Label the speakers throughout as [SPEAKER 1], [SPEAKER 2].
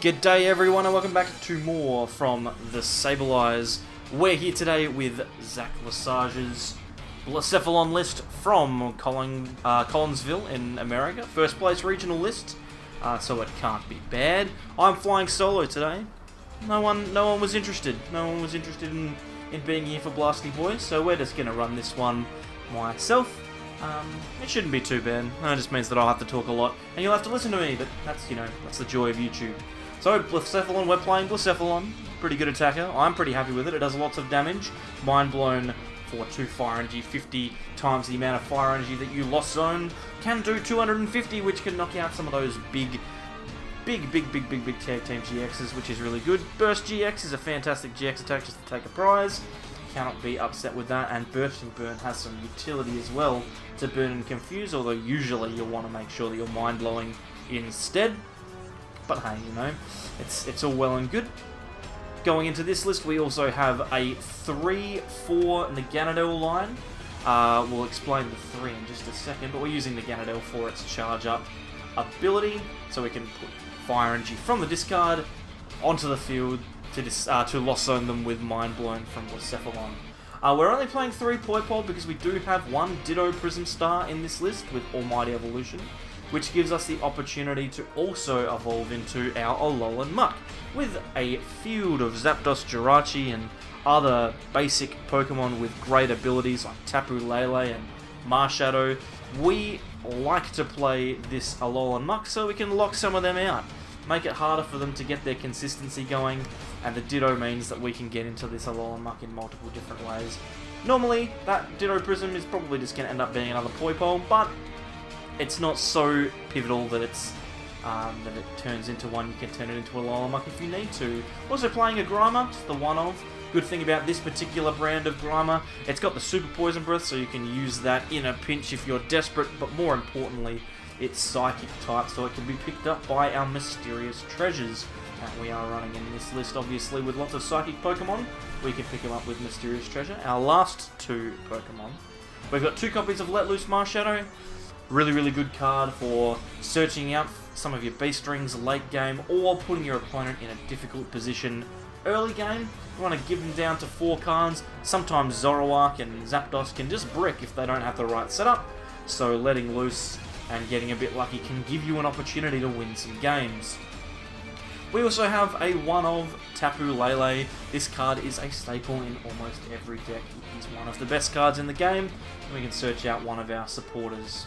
[SPEAKER 1] G'day everyone and welcome back to more from the Sableyes. We're here today with Zach Lesage's Blacephalon list from Collinsville in America. First place regional list, so it can't be bad. I'm flying solo today. No one was interested. No one was interested in being here for Blasty Boys, so we're just going to run this one myself. It shouldn't be too bad. It just means that I'll have to talk a lot, and you'll have to listen to me, but that's, that's the joy of YouTube. So, Blacephalon, we're playing Blacephalon. Pretty good attacker. I'm pretty happy with it. It does lots of damage. Mind blown for 2 fire energy, 50 times the amount of fire energy that you lost zone. Can do 250, which can knock out some of those big tag team GXs, which is really good. Burst GX is a fantastic GX attack just to take a prize. Cannot be upset with that, and Bursting Burn has some utility as well to burn and confuse, although usually you'll want to make sure that you're mind blowing instead. But hey, it's all well and good. Going into this list, we also have a 3-4 Naganadel line. We'll explain the 3 in just a second, but we're using Naganadel for its charge up ability, so we can put fire energy from the discard onto the field to loss zone them with Mind Blown from Blacephalon. We're only playing 3 Poipole because we do have 1 Ditto Prism Star in this list with Almighty Evolution, which gives us the opportunity to also evolve into our Alolan Muck. With a field of Zapdos, Jirachi, and other basic Pokemon with great abilities like Tapu Lele and Marshadow, we like to play this Alolan Muck so we can lock some of them out. Make it harder for them to get their consistency going, and the Ditto means that we can get into this Alolan Muck in multiple different ways. Normally, that Ditto Prism is probably just going to end up being another Poipole, but it's not so pivotal that that it turns into one. You can turn it into a Alolan Muck if you need to. Also playing a Grimer, just the one of. Good thing about this particular brand of Grimer, it's got the Super Poison Breath, so you can use that in a pinch if you're desperate, but more importantly, it's Psychic type, so it can be picked up by our Mysterious Treasures that we are running in this list. Obviously, with lots of Psychic Pokemon, we can pick them up with Mysterious Treasure. Our last 2 Pokemon, we've got 2 copies of Let Loose Marshadow. Really good card for searching out some of your Beast Rings late game, or putting your opponent in a difficult position early game. You want to give them down to 4 cards. Sometimes Zoroark and Zapdos can just brick if they don't have the right setup, so letting loose and getting a bit lucky can give you an opportunity to win some games. We also have a 1 of Tapu Lele. This card is a staple in almost every deck. It is one of the best cards in the game, and we can search out one of our supporters.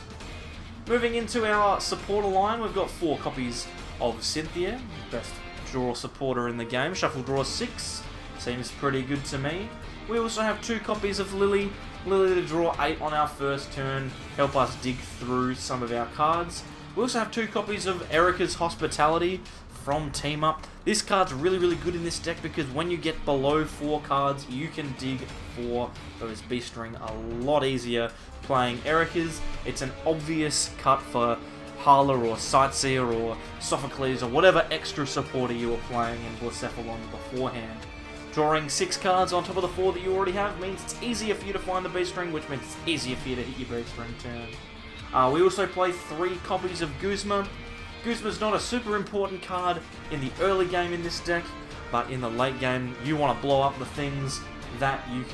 [SPEAKER 1] Moving into our supporter line, we've got 4 copies of Cynthia, best draw supporter in the game. Shuffle draw 6, seems pretty good to me. We also have 2 copies of Lily. Lily to draw 8 on our first turn, help us dig through some of our cards. We also have 2 copies of Erica's Hospitality from Team Up. This card's really good in this deck because when you get below 4 cards, you can dig for those Beast Ring a lot easier playing Erica's. It's an obvious cut for Hala or Sightseer or Sophocles or whatever extra supporter you were playing in Blacephalon beforehand. Drawing 6 cards on top of the 4 that you already have means it's easier for you to find the Beast Ring, which means it's easier for you to hit your Beast Ring turn. We also play 3 copies of Guzma. Guzma's not a super important card in the early game in this deck, but in the late game, you want to blow up the things that you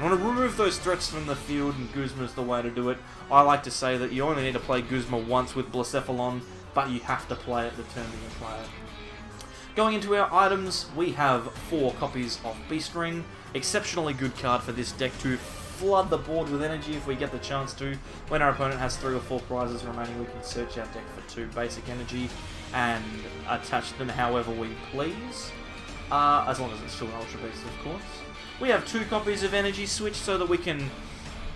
[SPEAKER 1] want to remove those threats from the field, and Guzma's the way to do it. I like to say that you only need to play Guzma once with Blacephalon, but you have to play it the turn that you play it. Going into our items, we have 4 copies of Beast Ring. Exceptionally good card for this deck to flood the board with energy if we get the chance to. When our opponent has 3 or 4 prizes remaining, we can search our deck for 2 basic energy and attach them however we please. As long as it's still an Ultra Beast, of course. We have 2 copies of Energy Switch so that we can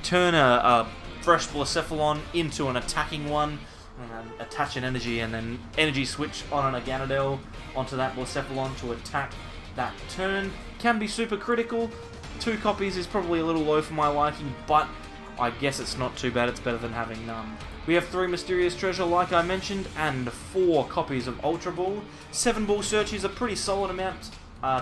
[SPEAKER 1] turn a fresh Blacephalon into an attacking one, and attach an energy and then Energy Switch on an Naganadel onto that Blacephalon to attack that turn. Can be super critical. 2 copies is probably a little low for my liking, but I guess it's not too bad. It's better than having none. We have 3 Mysterious Treasure, like I mentioned, and 4 copies of Ultra Ball. 7 Ball Search is a pretty solid amount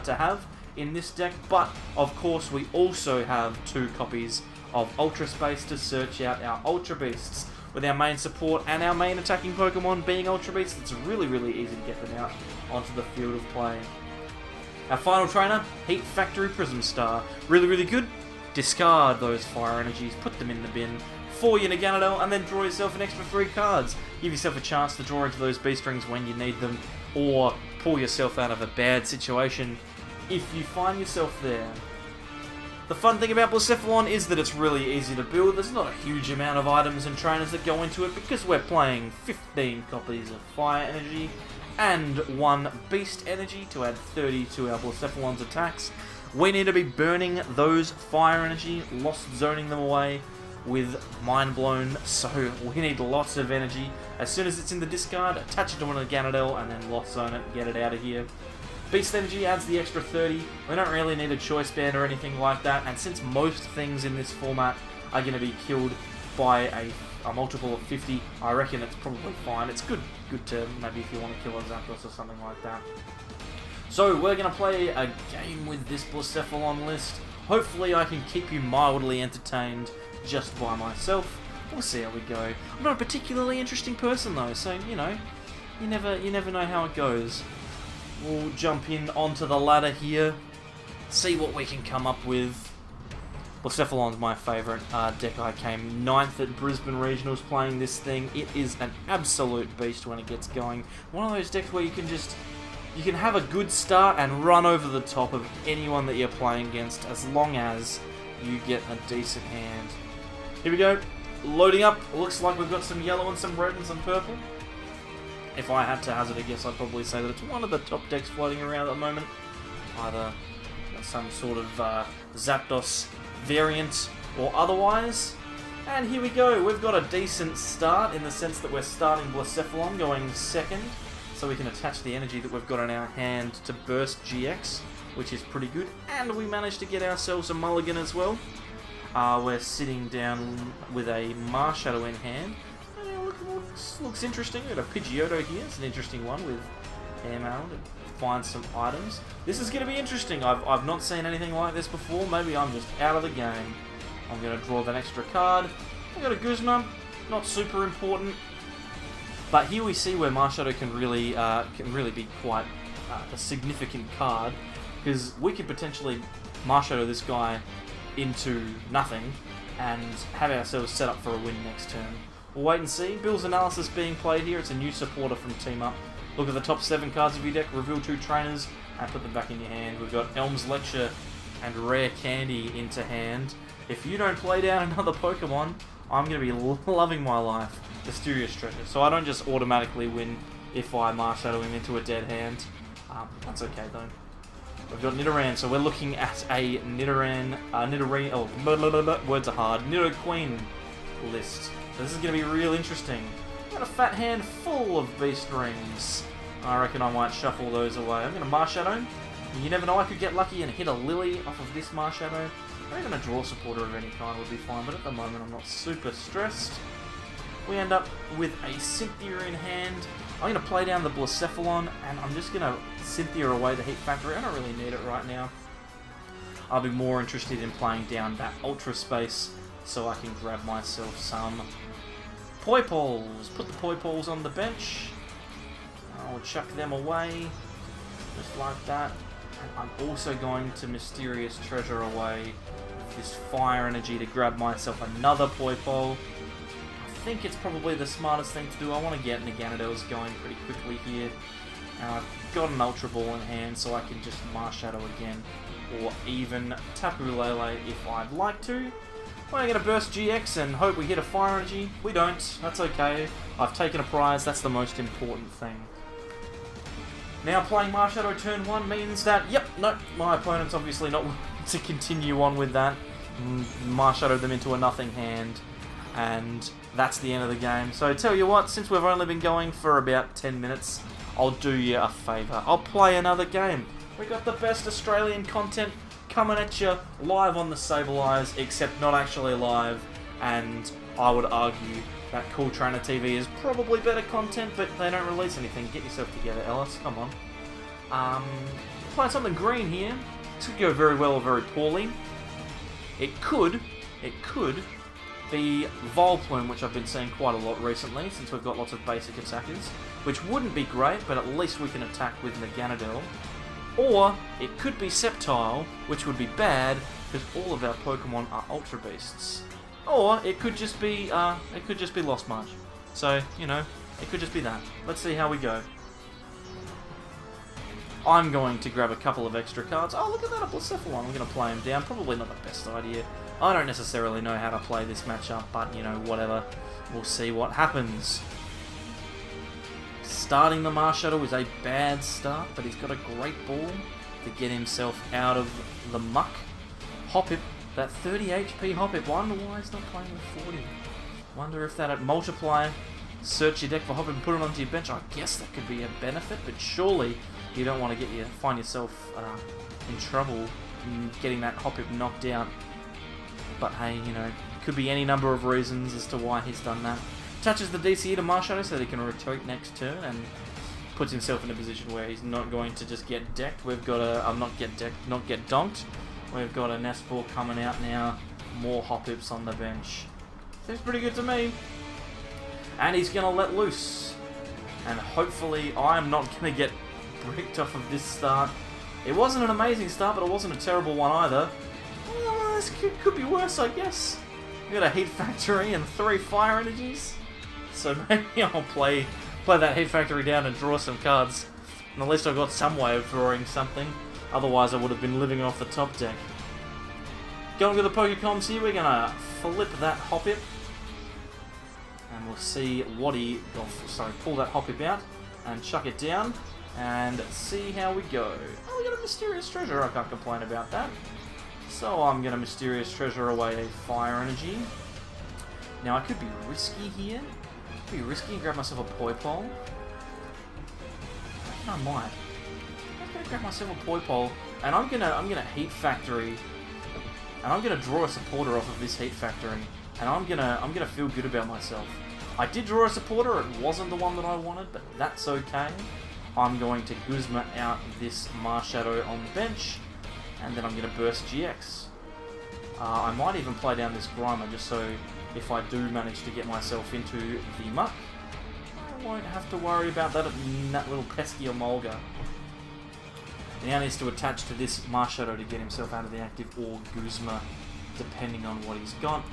[SPEAKER 1] to have in this deck, but of course we also have 2 copies of Ultra Space to search out our Ultra Beasts. with our main support and our main attacking Pokemon being Ultra Beasts, it's really, really easy to get them out onto the field of play. Our final trainer, Heat Factory Prism Star. Really, really good. Discard those fire energies, put them in the bin for your Naganadel, and then draw yourself an extra 3 cards. Give yourself a chance to draw into those B-strings when you need them, or pull yourself out of a bad situation if you find yourself there. The fun thing about Blacephalon is that it's really easy to build. There's not a huge amount of items and trainers that go into it because we're playing 15 copies of Fire Energy and 1 Beast Energy to add 30 to our Blacephalon's attacks. We need to be burning those Fire Energy, lost zoning them away with Mind Blown, so we need lots of energy. As soon as it's in the discard, attach it to a Ganadel and then lost zone it and get it out of here. Beast Energy adds the extra 30. We don't really need a choice band or anything like that, and since most things in this format are going to be killed by a multiple of 50, I reckon it's probably fine. It's good to maybe if you want to kill a Zapdos or something like that. So we're going to play a game with this Blacephalon list. Hopefully I can keep you mildly entertained just by myself. We'll see how we go. I'm not a particularly interesting person though, so you know, you never know how it goes. We'll jump in onto the ladder here, see what we can come up with. Blacephalon's my favourite deck. I came 9th at Brisbane Regionals playing this thing. It is an absolute beast when it gets going. One of those decks where you can have a good start and run over the top of anyone that you're playing against as long as you get a decent hand. Here we go, loading up. Looks like we've got some yellow and some red and some purple. If I had to hazard a guess, I'd probably say that it's one of the top decks floating around at the moment. Either some sort of Zapdos variant or otherwise. And here we go, we've got a decent start in the sense that we're starting Blacephalon going second, so we can attach the energy that we've got in our hand to Burst GX, which is pretty good. And we managed to get ourselves a mulligan as well. We're sitting down with a Marshadow in hand. Looks interesting. We've got a Pidgeotto here. It's an interesting one with airmail to find some items. This is going to be interesting. I've not seen anything like this before. Maybe I'm just out of the game. I'm going to draw that extra card. I've got a Guzma. Not super important. But here we see where Marshadow can really be quite a significant card, because we could potentially Marshadow this guy into nothing and have ourselves set up for a win next turn. We'll wait and see. Bill's Analysis being played here. It's a new supporter from Team Up. Look at the top 7 cards of your deck, reveal 2 trainers, and put them back in your hand. We've got Elm's Lecture and Rare Candy into hand. If you don't play down another Pokemon, I'm going to be loving my life. Mysterious Treasure. So I don't just automatically win if I Marshadow him into a dead hand. That's okay though. We've got Nidoran, so we're looking at a words are hard, Nidoqueen list. So this is going to be real interesting. Got a fat hand full of Beast Rings. I reckon I might shuffle those away. I'm going to Marshadow. You never know, I could get lucky and hit a Lily off of this Marshadow. Or even a draw supporter of any kind would be fine, but at the moment I'm not super stressed. We end up with a Cynthia in hand. I'm going to play down the Blacephalon, and I'm just going to Cynthia away the Heat Factory. I don't really need it right now. I'll be more interested in playing down that Ultra Space so I can grab myself some Poipoles. Put the Poipoles on the bench. I'll chuck them away, just like that. And I'm also going to Mysterious Treasure away with this Fire Energy to grab myself another Poipole. I think it's probably the smartest thing to do. I want to get Naganadels going pretty quickly here. And I've got an Ultra Ball in hand, so I can just Marshadow again, or even Tapu Lele if I'd like to. We're going to Burst GX and hope we hit a Fire Energy. We don't. That's okay. I've taken a prize. That's the most important thing. Now playing Marshadow turn 1 means that, yep, no, my opponent's obviously not willing to continue on with that. Marshadow them into a nothing hand, and that's the end of the game. So tell you what, since we've only been going for about 10 minutes, I'll do you a favour. I'll play another game. We got the best Australian content coming at you live on the Sableyes, except not actually live, and I would argue that Cool Trainer TV is probably better content, but they don't release anything. Get yourself together, Ellis. Come on. Playing something green here. This could go very well or very poorly. It could be Volplume, which I've been seeing quite a lot recently, since we've got lots of basic attackers, which wouldn't be great, but at least we can attack with Naganadel. Or it could be Sceptile, which would be bad, because all of our Pokemon are Ultra Beasts. Or it could just be Lost March. So, you know, it could just be that. Let's see how we go. I'm going to grab a couple of extra cards. Oh, look at that, a Blacephalon. I'm going to play him down. Probably not the best idea. I don't necessarily know how to play this matchup, but, you know, whatever. We'll see what happens. Starting the Marshadow is a bad start, but he's got a great ball to get himself out of the muck. Hoppip, that 30 HP Hoppip. Wonder why he's not playing with 40. Wonder if that'd multiply. Search your deck for Hoppip and put it onto your bench. I guess that could be a benefit, but surely you don't want to find yourself in trouble in getting that Hoppip knocked out. But hey, you know, could be any number of reasons as to why he's done that. Attaches the DCE to Marshadow so that he can retreat next turn and puts himself in a position where he's not going to just get decked. We've got a not get donked. We've got a Nest Ball coming out now. More Hoppips on the bench. Seems pretty good to me. And he's going to let loose. And hopefully I'm not going to get bricked off of this start. It wasn't an amazing start, but it wasn't a terrible one either. Well, this could be worse, I guess. We got a Heat Factory and 3 Fire Energies. So maybe I'll play that Heat Factory down and draw some cards. And at least I've got some way of drawing something. Otherwise I would have been living off the top deck. Going with the Pokecoms here, we're going to flip that Hoppip. And we'll see what pull that Hoppip out and chuck it down. And see how we go. Oh, we got a Mysterious Treasure, I can't complain about that. So I'm going to Mysterious Treasure away a Fire Energy. Now I could be risky here. Could be risky and grab myself a Poipole. I think I might. I'm going to grab myself a Poipole, and I'm gonna Heat Factory, and I'm gonna draw a supporter off of this Heat Factory, and I'm gonna feel good about myself. I did draw a supporter. It wasn't the one that I wanted, but that's okay. I'm going to Guzma out this Marshadow on the bench. And then I'm going to burst GX. I might even play down this Grimer just so if I do manage to get myself into the muck, I won't have to worry about that little pesky Emolga. He now needs to attach to this Marshadow to get himself out of the active, or Guzma, depending on what he's got.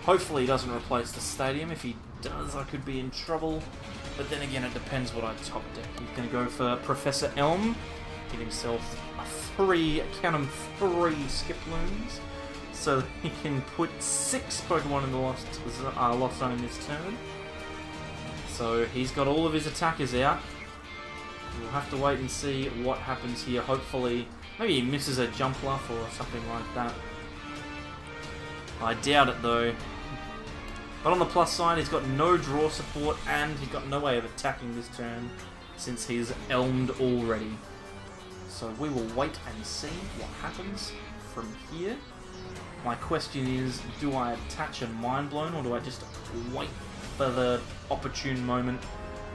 [SPEAKER 1] Hopefully he doesn't replace the Stadium. If he does, I could be in trouble. But then again, it depends what I top deck. He's going to go for Professor Elm. Get himself a 3 Skiploons, so that he can put 6 Pokemon in the Lost Zone in this turn. So he's got all of his attackers out. We'll have to wait and see what happens here. Hopefully, maybe he misses a Jumpluff or something like that. I doubt it though. But on the plus side, he's got no draw support and he's got no way of attacking this turn since he's elmed already. So we will wait and see what happens from here. My question is, do I attach a Mind Blown or do I just wait for the opportune moment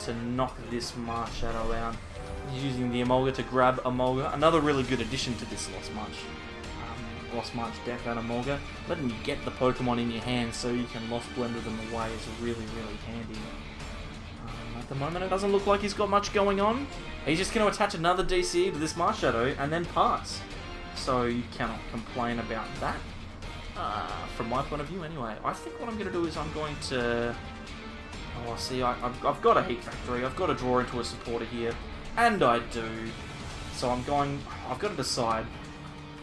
[SPEAKER 1] to knock this Marshadow out? Using the Emolga to grab Emolga. Another really good addition to this Lost March deck, that Emolga. Letting you get the Pokemon in your hand so you can Lost Blender them away is really, really handy. At the moment, it doesn't look like he's got much going on. He's just going to attach another DCE to this Marshadow and then pass. So you cannot complain about that. From my point of view, anyway. I think what I'm going to do is I'm going to... Oh, see, I've got a Heat Factory. I've got to draw into a supporter here. And I do. So I've got to decide.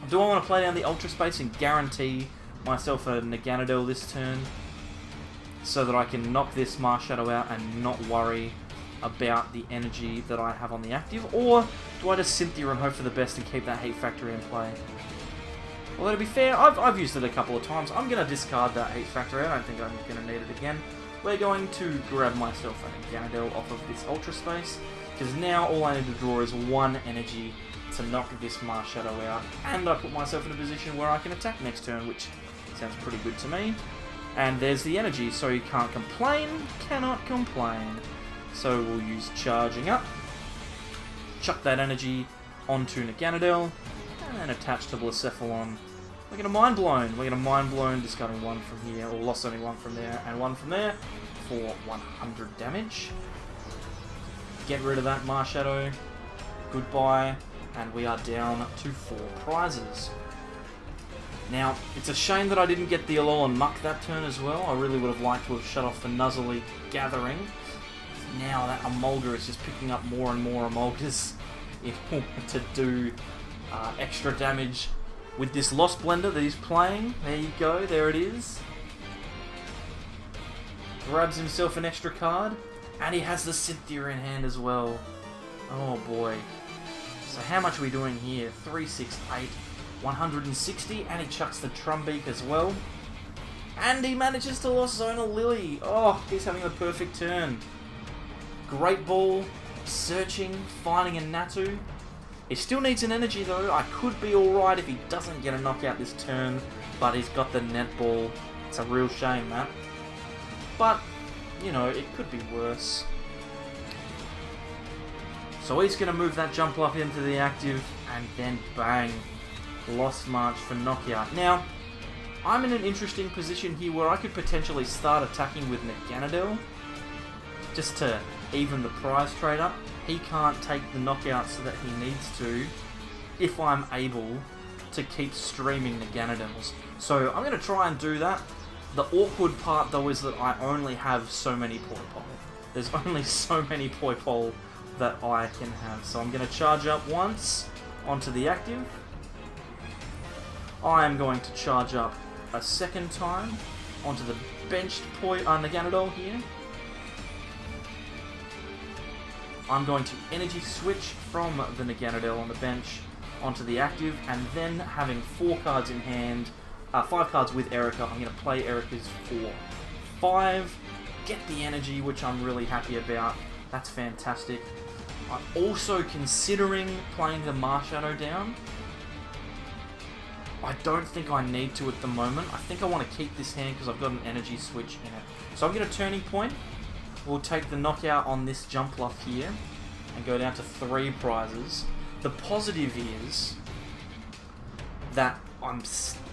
[SPEAKER 1] Do I want to play down the Ultra Space and guarantee myself a Naganadel this turn, so that I can knock this Marshadow out and not worry about the energy that I have on the active? Or do I just Cynthia and hope for the best and keep that Heat Factory in play? Well, to be fair, I've used it a couple of times. I'm going to discard that Heat Factory. I don't think I'm going to need it again. We're going to grab myself a Naganadel off of this Ultra Space, because now all I need to draw is 1 energy to knock this Marshadow out, and I put myself in a position where I can attack next turn, which sounds pretty good to me. And there's the energy, so you can't complain, cannot complain. So we'll use Charging Up, chuck that energy onto Naganadel, and then attach to Blacephalon We're going to Mind Blown. We're going to Mind Blown, discarding 1 from here, or lost only 1 from there, and 1 from there for 100 damage. Get rid of that Marshadow. Goodbye. And we are down to 4 prizes. Now, it's a shame that I didn't get the Alolan Muck that turn as well. I really would have liked to have shut off the Nuzzly Gathering. Now that Emolga is just picking up more and more Emolgas in order to do extra damage with this Lost Blender that he's playing. There you go, there it is. Grabs himself an extra card, and he has the Cynthia in hand as well. Oh boy. So how much are we doing here? 3, 6, 8, 160, and he chucks the Trumbeak as well. And he manages to Lost Zone a Lily. Oh, he's having the perfect turn. Great Ball, searching, finding a Natu. He still needs an energy though. I could be alright if he doesn't get a knockout this turn, but he's got the Netball. It's a real shame, that. But, you know, it could be worse. So he's going to move that Jump Bluff into the active, and then bang, Lost March for knockout. Now, I'm in an interesting position here where I could potentially start attacking with Naganadel, just to even the prize trade up. He can't take the knockouts that he needs to if I'm able to keep streaming Naganadels. So I'm going to try and do that. The awkward part though is that I only have so many Poipole. There's only so many Poipole that I can have. So I'm going to charge up once onto the active. I am going to charge up a second time onto the benched Naganadel here. I'm going to energy switch from the Naganadel on the bench onto the active, and then having 4 cards in hand, 5 cards with Erica, I'm going to play Erica's for 5, get the energy, which I'm really happy about. That's fantastic. I'm also considering playing the Marshadow down. I don't think I need to at the moment. I think I want to keep this hand because I've got an energy switch in it. So I'm going to Turning Point. We'll take the knockout on this Jump Bluff here and go down to 3 prizes. The positive is that I'm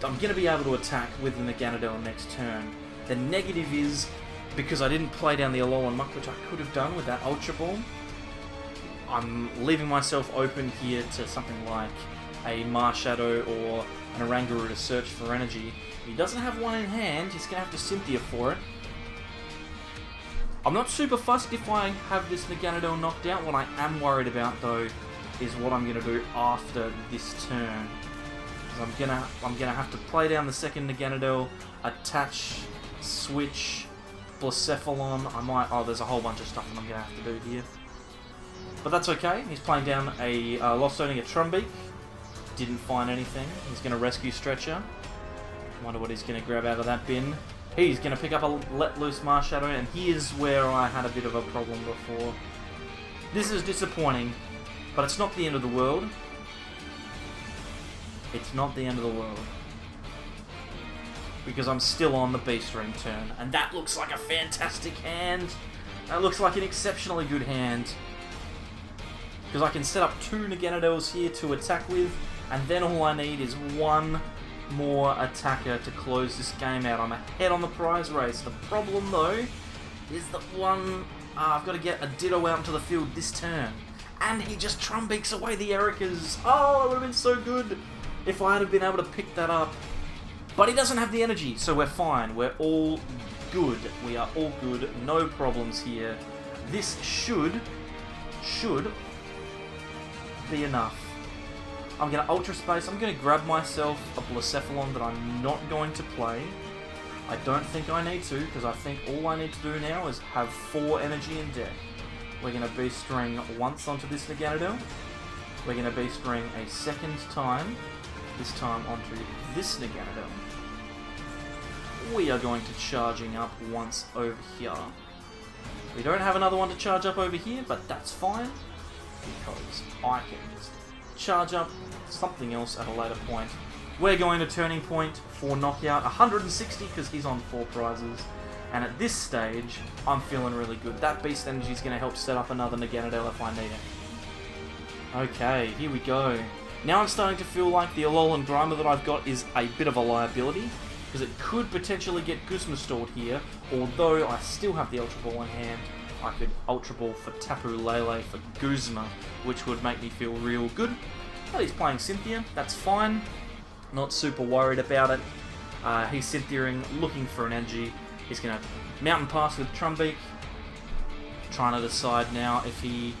[SPEAKER 1] going to be able to attack with the Naganadel next turn. The negative is, because I didn't play down the Alolan Muck, which I could have done with that Ultra Ball, I'm leaving myself open here to something like a Marshadow or an Oranguru to search for energy. If he doesn't have one in hand, he's going to have to Cynthia for it. I'm not super fussed if I have this Naganadel knocked out. What I am worried about, though, is what I'm going to do after this turn. I'm gonna have to play down the second Naganadel, attach, switch, Blacephalon. I might. Oh, there's a whole bunch of stuff that I'm gonna have to do here, but that's okay. He's playing down a Lost Zoning a Trumbeak. Didn't find anything. He's gonna rescue Stretcher. Wonder what he's gonna grab out of that bin. He's going to pick up a Let Loose Marshadow, and here's where I had a bit of a problem before. This is disappointing, but it's not the end of the world. It's not the end of the world. Because I'm still on the Beast Ring turn, and that looks like a fantastic hand. That looks like an exceptionally good hand. Because I can set up 2 Naganadels here to attack with, and then all I need is 1 more attacker to close this game out. I'm ahead on the prize race. The problem though is that I've got to get a Ditto out into the field this turn, and he just Trumbeaks away the Ericas. Oh, it would have been so good if I had been able to pick that up, but he doesn't have the energy, so we're fine. We're all good. We are all good. No problems here. This should be enough. I'm going to Ultra Space. I'm going to grab myself a Blacephalon that I'm not going to play. I don't think I need to, because I think all I need to do now is have 4 energy in deck. We're going to Beast Ring once onto this Naganadel. We're going to Beast Ring a second time, this time onto this Naganadel. We are going to Charging up once over here. We don't have another one to charge up over here, but that's fine, because I can just charge up something else at a later point. We're going to Turning Point for knockout, 160 because he's on 4 prizes, and at this stage I'm feeling really good. That Beast Energy is going to help set up another Naganadel if I need it. Okay, here we go. Now I'm starting to feel like the Alolan Grimer that I've got is a bit of a liability, because it could potentially get Guzma stalled here, although I still have the Ultra Ball in hand. I could Ultra Ball for Tapu Lele for Guzma, which would make me feel real good. But he's playing Cynthia, that's fine. Not super worried about it. He's Cynthiaing, looking for an energy. He's going to Mountain Pass with Trumbeak. Trying to decide now if he...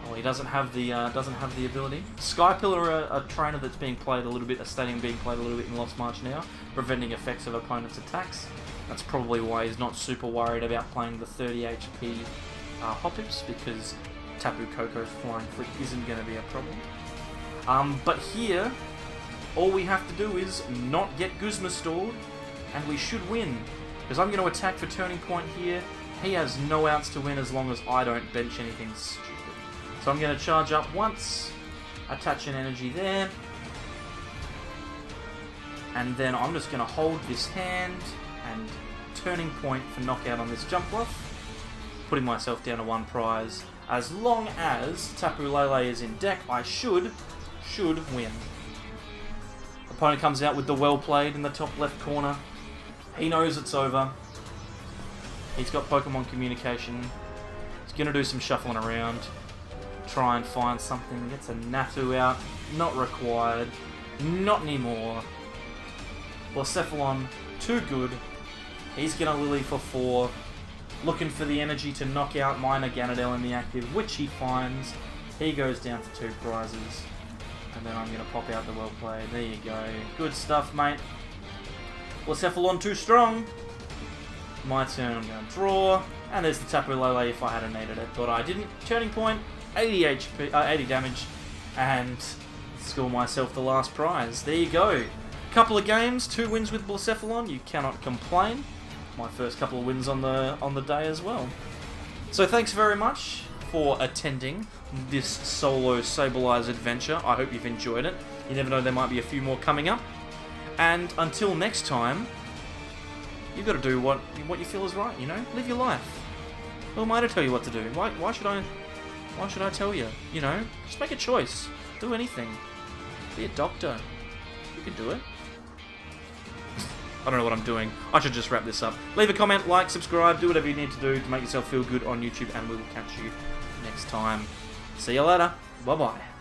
[SPEAKER 1] Oh, he doesn't have the ability. Sky Pillar, a trainer that's being played a little bit, a stadium being played a little bit in Lost March now, preventing effects of opponents' attacks. That's probably why he's not super worried about playing the 30 HP Hoppips, because Tapu Koko's Flying Flick isn't going to be a problem. But here, all we have to do is not get Guzma stalled, and we should win. Because I'm going to attack for Turning Point here. He has no outs to win as long as I don't bench anything stupid. So I'm going to charge up once, attach an energy there, and then I'm just going to hold this hand and Turning Point for knockout on this jump bluff, putting myself down to 1 prize. As long as Tapu Lele is in deck, I should win. Opponent comes out with the Well Played in the top left corner. He knows it's over. He's got Pokemon Communication. He's going to do some shuffling around. Try and find something. Gets a Natu out. Not required. Not anymore. Blacephalon, too good. He's going to Lily for 4. Looking for the energy to knock out Minor Ganadel in the active, which he finds. He goes down to 2 prizes. And then I'm going to pop out the Well Played. There you go. Good stuff, mate. Blacephalon too strong. My turn, I'm going to draw. And there's the Tapu Lele if I had needed it. But I didn't. Turning Point, 80 HP, 80 damage. And score myself the last prize. There you go. Couple of games, 2 wins with Blacephalon. You cannot complain. My first couple of wins on the day as well. So thanks very much for attending this solo Sableye adventure. I hope you've enjoyed it. You never know, there might be a few more coming up. And until next time, you've got to do what you feel is right, you know? Live your life. Who am I to tell you what to do? Why should I tell you? You know? Just make a choice. Do anything. Be a doctor. You can do it. I don't know what I'm doing. I should just wrap this up. Leave a comment, like, subscribe, do whatever you need to do to make yourself feel good on YouTube, and we will catch you next time. See you later. Bye-bye.